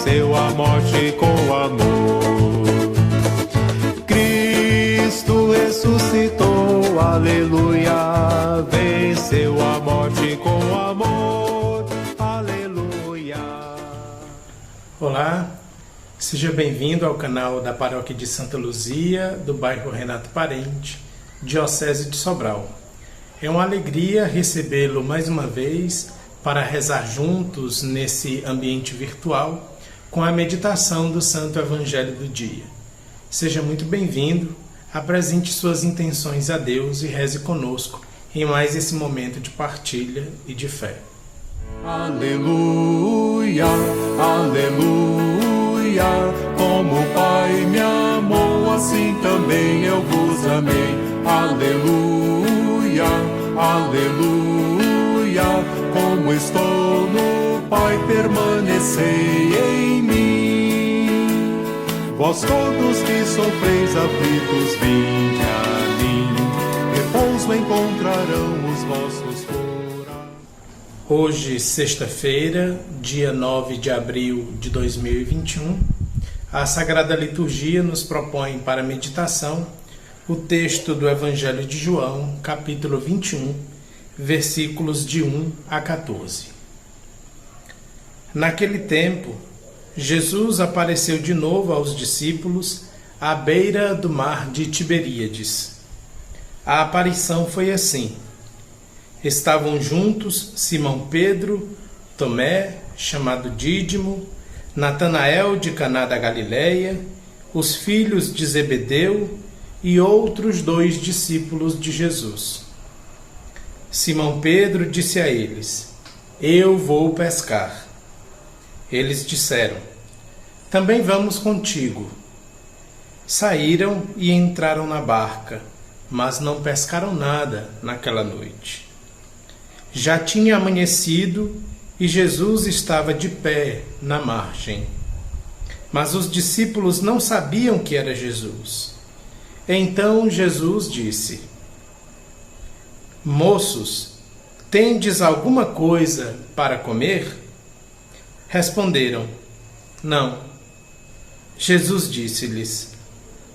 venceu a morte com amor. Cristo ressuscitou, aleluia, venceu a morte com amor, aleluia. Olá, seja bem-vindo ao canal da Paróquia de Santa Luzia, do bairro Renato Parente, Diocese de Sobral. É uma alegria recebê-lo mais uma vez para rezar juntos nesse ambiente virtual com a meditação do Santo Evangelho do dia. Seja muito bem-vindo, apresente suas intenções a Deus e reze conosco em mais esse momento de partilha e de fé. Aleluia, aleluia, como o Pai me amou, assim também eu vos amei. Aleluia, aleluia, como estou no Pai, permanecei em mim. Vós todos que sofreis aflitos, vinde a mim, repouso encontrarão os vossos corações. Hoje, sexta-feira, dia 9 de abril de 2021, a Sagrada Liturgia nos propõe para meditação o texto do Evangelho de João, capítulo 21, versículos de 1 a 14. Naquele tempo, Jesus apareceu de novo aos discípulos à beira do mar de Tiberíades. A aparição foi assim. Estavam juntos Simão Pedro, Tomé, chamado Dídimo, Natanael de Caná da Galileia, os filhos de Zebedeu e outros 2 discípulos de Jesus. Simão Pedro disse a eles: Eu vou pescar. Eles disseram: Também vamos contigo. Saíram e entraram na barca, mas não pescaram nada naquela noite. Já tinha amanhecido e Jesus estava de pé na margem. Mas os discípulos não sabiam que era Jesus. Então Jesus disse: Moços, tendes alguma coisa para comer? Responderam: Não. Jesus disse-lhes: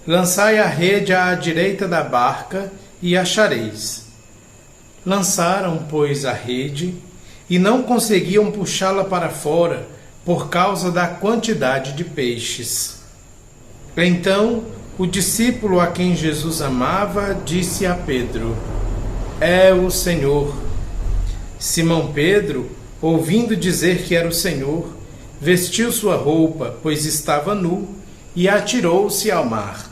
Lançai a rede à direita da barca e achareis. Lançaram, pois, a rede e não conseguiam puxá-la para fora por causa da quantidade de peixes. Então, o discípulo a quem Jesus amava disse a Pedro: É o Senhor. Simão Pedro, ouvindo dizer que era o Senhor, vestiu sua roupa, pois estava nu, e atirou-se ao mar.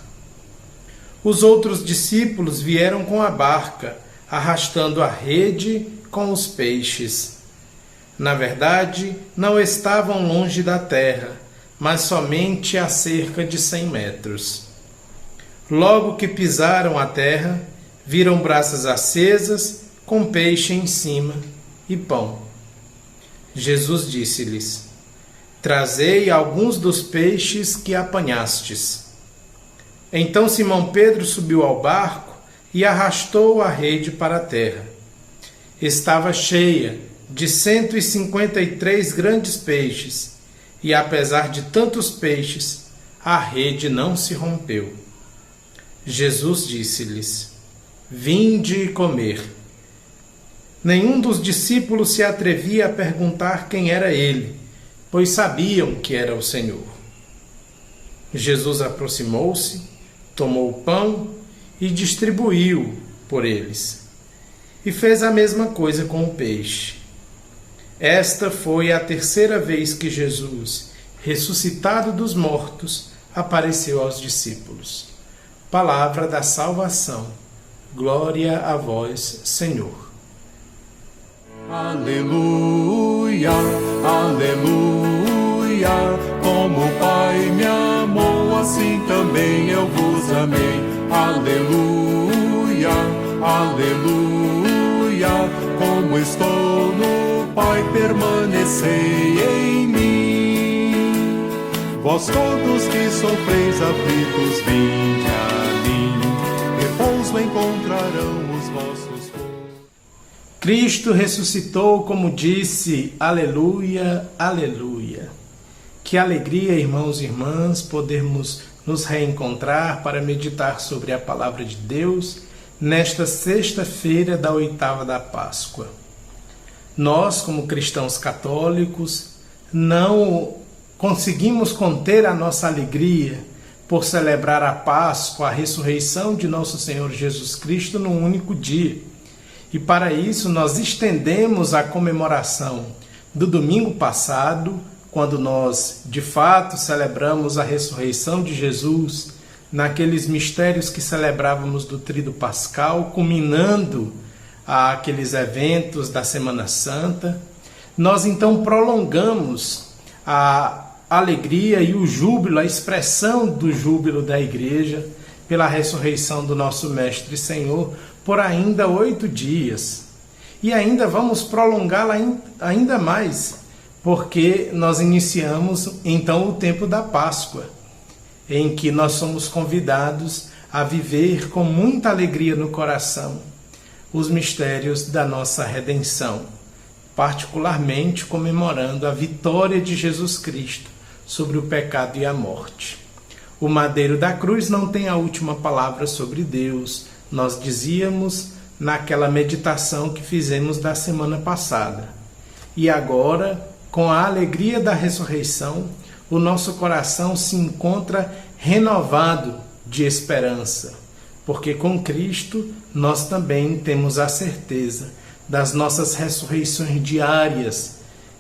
Os outros discípulos vieram com a barca, arrastando a rede com os peixes. Na verdade, não estavam longe da terra, mas somente a cerca de 100 metros. Logo que pisaram a terra, viram brasas acesas, com peixe em cima e pão. Jesus disse-lhes: Trazei alguns dos peixes que apanhastes. Então Simão Pedro subiu ao barco e arrastou a rede para a terra. Estava cheia de 153 grandes peixes, e apesar de tantos peixes, a rede não se rompeu. Jesus disse-lhes: Vinde comer. Nenhum dos discípulos se atrevia a perguntar quem era ele, pois sabiam que era o Senhor. Jesus aproximou-se, tomou o pão e distribuiu por eles. E fez a mesma coisa com o peixe. Esta foi a 3ª vez que Jesus, ressuscitado dos mortos, apareceu aos discípulos. Palavra da salvação. Glória a vós, Senhor. Aleluia, aleluia, como o Pai me amou, assim também eu vos amei. Aleluia, aleluia, como estou no Pai, permanecei em mim. Vós todos que sofreis aflitos, vinde a mim, repouso encontrarão os vossos corpos. Cristo ressuscitou, como disse, aleluia, aleluia. Que alegria, irmãos e irmãs, podermos nos reencontrar para meditar sobre a Palavra de Deus nesta sexta-feira da oitava da Páscoa. Nós, como cristãos católicos, não conseguimos conter a nossa alegria por celebrar a Páscoa, a ressurreição de nosso Senhor Jesus Cristo num único dia. E para isso nós estendemos a comemoração do domingo passado, quando nós de fato celebramos a ressurreição de Jesus, naqueles mistérios que celebrávamos do Tríduo Pascal, culminando aqueles eventos da Semana Santa. Nós então prolongamos a alegria e o júbilo, a expressão do júbilo da Igreja pela ressurreição do nosso Mestre e Senhor por ainda 8 dias. E ainda vamos prolongá-la ainda mais, porque nós iniciamos então o tempo da Páscoa, em que nós somos convidados a viver com muita alegria no coração os mistérios da nossa redenção, particularmente comemorando a vitória de Jesus Cristo sobre o pecado e a morte. O madeiro da cruz não tem a última palavra sobre Deus, nós dizíamos naquela meditação que fizemos da semana passada. E agora, com a alegria da ressurreição, o nosso coração se encontra renovado de esperança, porque com Cristo nós também temos a certeza das nossas ressurreições diárias,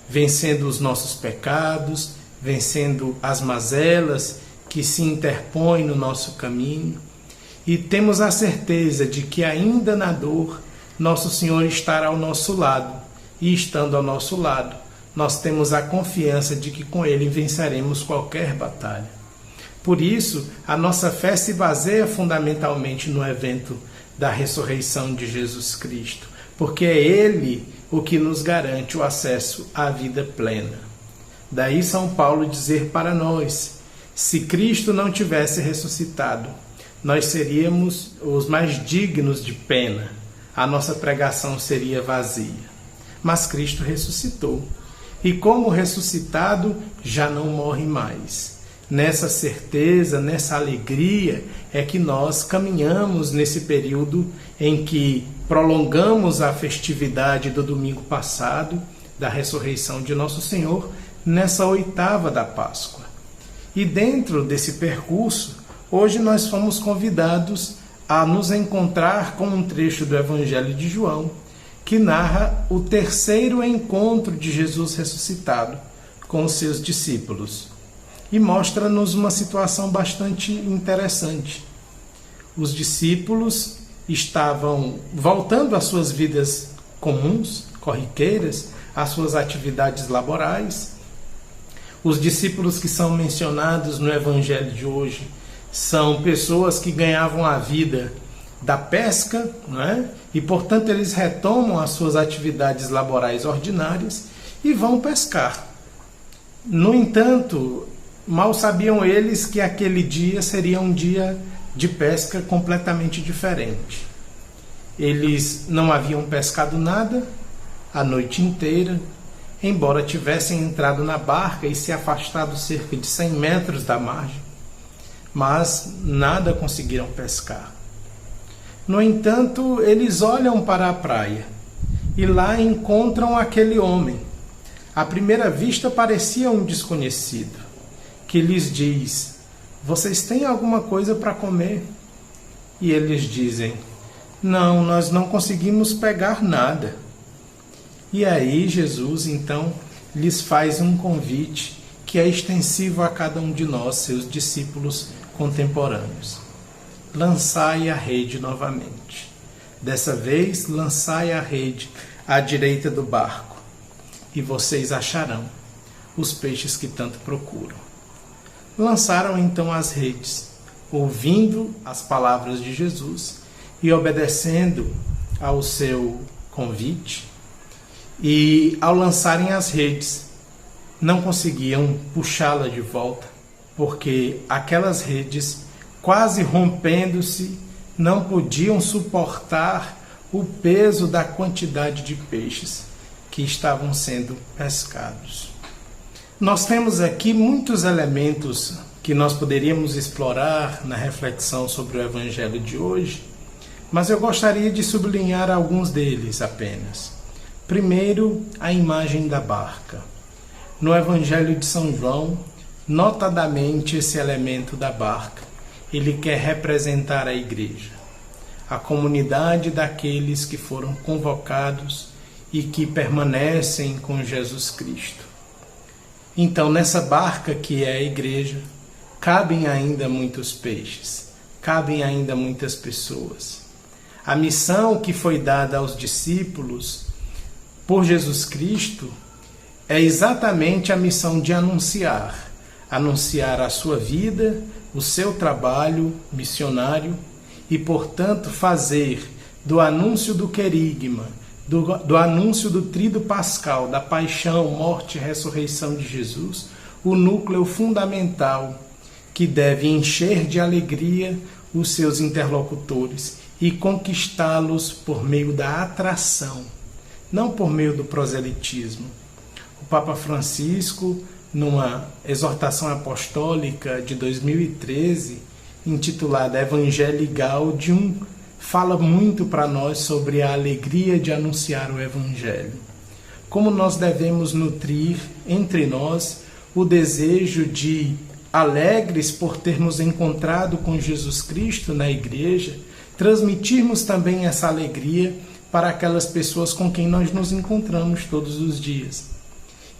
vencendo os nossos pecados, vencendo as mazelas que se interpõem no nosso caminho, e temos a certeza de que ainda na dor, nosso Senhor estará ao nosso lado, e estando ao nosso lado, nós temos a confiança de que com Ele venceremos qualquer batalha. Por isso, a nossa fé se baseia fundamentalmente no evento da ressurreição de Jesus Cristo, porque é Ele o que nos garante o acesso à vida plena. Daí São Paulo dizer para nós: se Cristo não tivesse ressuscitado, nós seríamos os mais dignos de pena, a nossa pregação seria vazia. Mas Cristo ressuscitou, e como ressuscitado, já não morre mais. Nessa certeza, nessa alegria, é que nós caminhamos nesse período em que prolongamos a festividade do domingo passado, da ressurreição de nosso Senhor, nessa oitava da Páscoa. E dentro desse percurso, hoje nós fomos convidados a nos encontrar com um trecho do Evangelho de João, que narra o terceiro encontro de Jesus ressuscitado com os seus discípulos. E mostra-nos uma situação bastante interessante. Os discípulos estavam voltando às suas vidas comuns, corriqueiras, às suas atividades laborais. Os discípulos que são mencionados no Evangelho de hoje são pessoas que ganhavam a vida da pesca, não é? E, portanto, eles retomam as suas atividades laborais ordinárias e vão pescar. No entanto, mal sabiam eles que aquele dia seria um dia de pesca completamente diferente. Eles não haviam pescado nada a noite inteira, embora tivessem entrado na barca e se afastado cerca de 100 metros da margem, mas nada conseguiram pescar. No entanto, eles olham para a praia e lá encontram aquele homem. À primeira vista parecia um desconhecido, que lhes diz: vocês têm alguma coisa para comer? E eles dizem: não, nós não conseguimos pegar nada. E aí Jesus então lhes faz um convite que é extensivo a cada um de nós, seus discípulos contemporâneos. Lançai a rede novamente. Dessa vez, lançai a rede à direita do barco, e vocês acharão os peixes que tanto procuram. Lançaram então as redes, ouvindo as palavras de Jesus e obedecendo ao seu convite. E ao lançarem as redes, não conseguiam puxá-la de volta, porque aquelas redes, quase rompendo-se, não podiam suportar o peso da quantidade de peixes que estavam sendo pescados. Nós temos aqui muitos elementos que nós poderíamos explorar na reflexão sobre o Evangelho de hoje, mas eu gostaria de sublinhar alguns deles apenas. Primeiro, a imagem da barca. No Evangelho de São João, notadamente esse elemento da barca, ele quer representar a igreja, a comunidade daqueles que foram convocados e que permanecem com Jesus Cristo. Então, nessa barca que é a igreja, cabem ainda muitos peixes, cabem ainda muitas pessoas. A missão que foi dada aos discípulos por Jesus Cristo é exatamente a missão de anunciar a sua vida, o seu trabalho missionário e, portanto, fazer do anúncio do querigma, do anúncio do tríduo pascal, da paixão, morte e ressurreição de Jesus, o núcleo fundamental que deve encher de alegria os seus interlocutores e conquistá-los por meio da atração, não por meio do proselitismo. O Papa Francisco, numa exortação apostólica de 2013, intitulada Evangelii Gaudium, fala muito para nós sobre a alegria de anunciar o Evangelho. Como nós devemos nutrir entre nós o desejo de, alegres por termos encontrado com Jesus Cristo na igreja, transmitirmos também essa alegria para aquelas pessoas com quem nós nos encontramos todos os dias.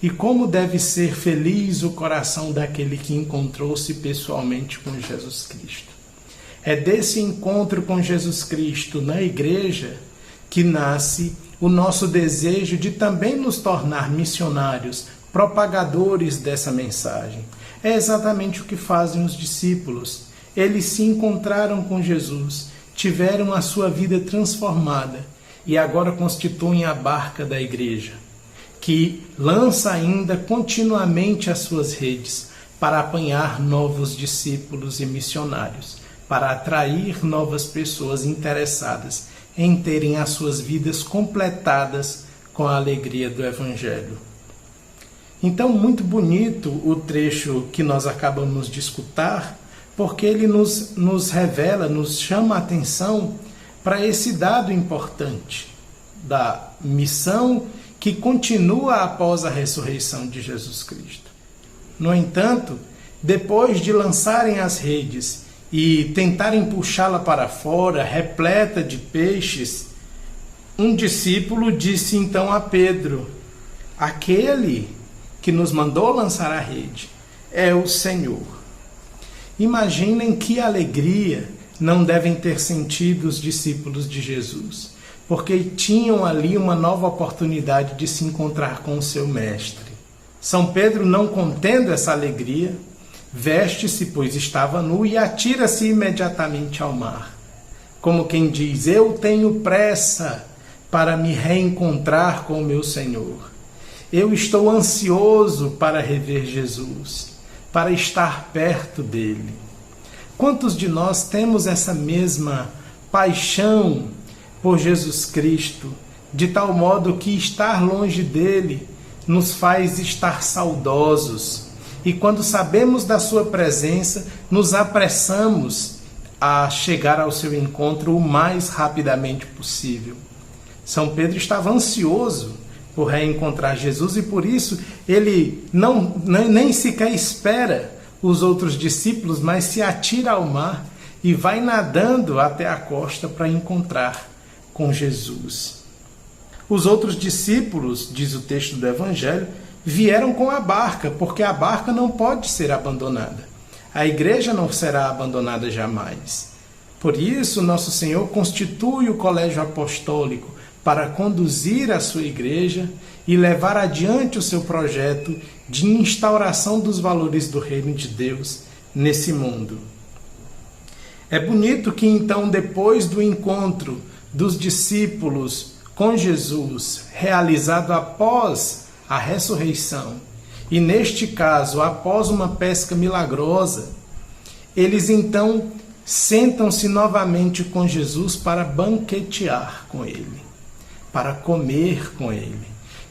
E como deve ser feliz o coração daquele que encontrou-se pessoalmente com Jesus Cristo. É desse encontro com Jesus Cristo na igreja que nasce o nosso desejo de também nos tornar missionários, propagadores dessa mensagem. É exatamente o que fazem os discípulos. Eles se encontraram com Jesus, tiveram a sua vida transformada e agora constituem a barca da igreja, que lança ainda continuamente as suas redes para apanhar novos discípulos e missionários, para atrair novas pessoas interessadas em terem as suas vidas completadas com a alegria do Evangelho. Então, muito bonito o trecho que nós acabamos de escutar, porque ele nos revela, nos chama a atenção para esse dado importante da missão que continua após a ressurreição de Jesus Cristo. No entanto, depois de lançarem as redes e tentarem puxá-la para fora, repleta de peixes, um discípulo disse então a Pedro: aquele que nos mandou lançar a rede é o Senhor. Imaginem que alegria não devem ter sentido os discípulos de Jesus, porque tinham ali uma nova oportunidade de se encontrar com o seu mestre. São Pedro, não contendo essa alegria, veste-se, pois estava nu, e atira-se imediatamente ao mar. Como quem diz: eu tenho pressa para me reencontrar com o meu Senhor. Eu estou ansioso para rever Jesus, para estar perto dele. Quantos de nós temos essa mesma paixão por Jesus Cristo, de tal modo que estar longe dele nos faz estar saudosos? E quando sabemos da sua presença, nos apressamos a chegar ao seu encontro o mais rapidamente possível. São Pedro estava ansioso por reencontrar Jesus e por isso ele nem sequer espera os outros discípulos, mas se atira ao mar e vai nadando até a costa para encontrar com Jesus. Os outros discípulos, diz o texto do Evangelho, vieram com a barca, porque a barca não pode ser abandonada. A igreja não será abandonada jamais. Por isso, nosso Senhor constitui o colégio apostólico para conduzir a sua igreja e levar adiante o seu projeto de instauração dos valores do reino de Deus nesse mundo. É bonito que então, depois do encontro dos discípulos com Jesus, realizado após a ressurreição, e neste caso, após uma pesca milagrosa, eles então sentam-se novamente com Jesus para banquetear com ele, para comer com ele.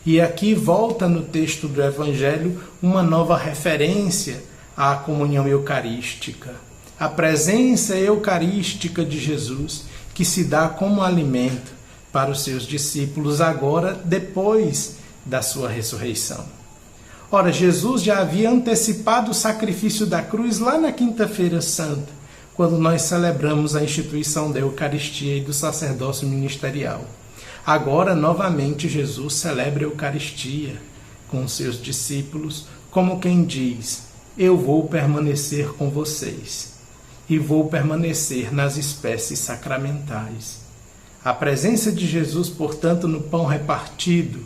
E aqui volta no texto do Evangelho uma nova referência à comunhão eucarística. A presença eucarística de Jesus, que se dá como alimento para os seus discípulos agora, depois da sua ressurreição. Ora, Jesus já havia antecipado o sacrifício da cruz lá na Quinta-feira Santa, quando nós celebramos a instituição da Eucaristia e do sacerdócio ministerial. Agora, novamente, Jesus celebra a Eucaristia com os seus discípulos, como quem diz: eu vou permanecer com vocês e vou permanecer nas espécies sacramentais. A presença de Jesus, portanto, no pão repartido,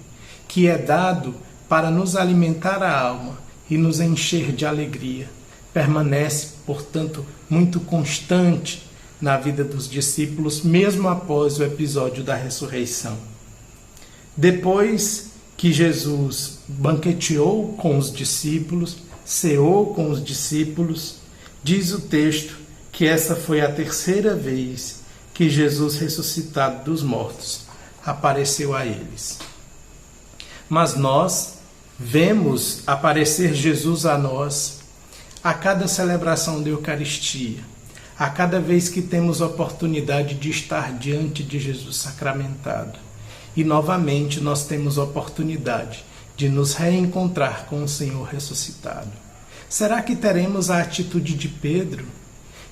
que é dado para nos alimentar a alma e nos encher de alegria, permanece, portanto, muito constante na vida dos discípulos, mesmo após o episódio da ressurreição. Depois que Jesus banqueteou com os discípulos, ceou com os discípulos, diz o texto que essa foi a terceira vez que Jesus, ressuscitado dos mortos, apareceu a eles. Mas nós vemos aparecer Jesus a nós a cada celebração da Eucaristia, a cada vez que temos oportunidade de estar diante de Jesus sacramentado. E novamente nós temos oportunidade de nos reencontrar com o Senhor ressuscitado. Será que teremos a atitude de Pedro,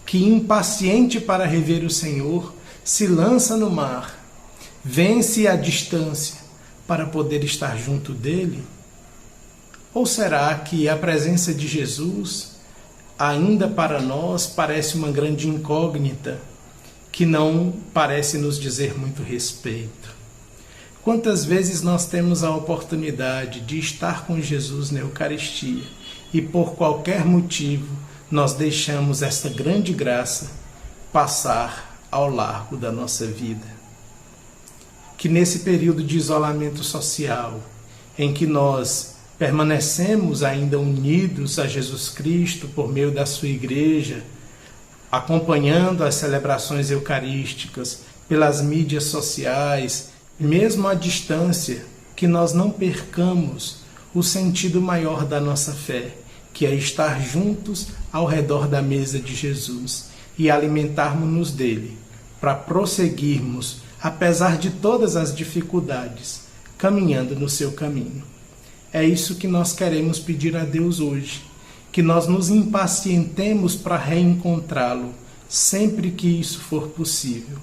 que, impaciente para rever o Senhor, se lança no mar, vence a distância para poder estar junto dele? Ou será que a presença de Jesus, ainda para nós, parece uma grande incógnita, que não parece nos dizer muito respeito? Quantas vezes nós temos a oportunidade de estar com Jesus na Eucaristia e, por qualquer motivo, nós deixamos essa grande graça passar ao largo da nossa vida? Que nesse período de isolamento social, em que nós permanecemos ainda unidos a Jesus Cristo por meio da sua igreja, acompanhando as celebrações eucarísticas pelas mídias sociais, mesmo à distância, que nós não percamos o sentido maior da nossa fé, que é estar juntos ao redor da mesa de Jesus e alimentarmos-nos dele, para prosseguirmos, apesar de todas as dificuldades, caminhando no seu caminho. É isso que nós queremos pedir a Deus hoje, que nós nos impacientemos para reencontrá-lo, sempre que isso for possível,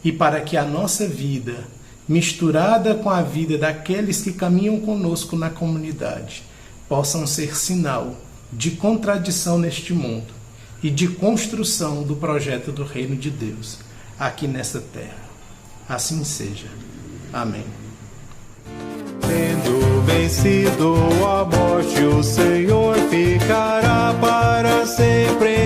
e para que a nossa vida, misturada com a vida daqueles que caminham conosco na comunidade, possam ser sinal de contradição neste mundo e de construção do projeto do Reino de Deus aqui nessa terra. Assim seja. Amém. Tendo vencido a morte, o Senhor ficará para sempre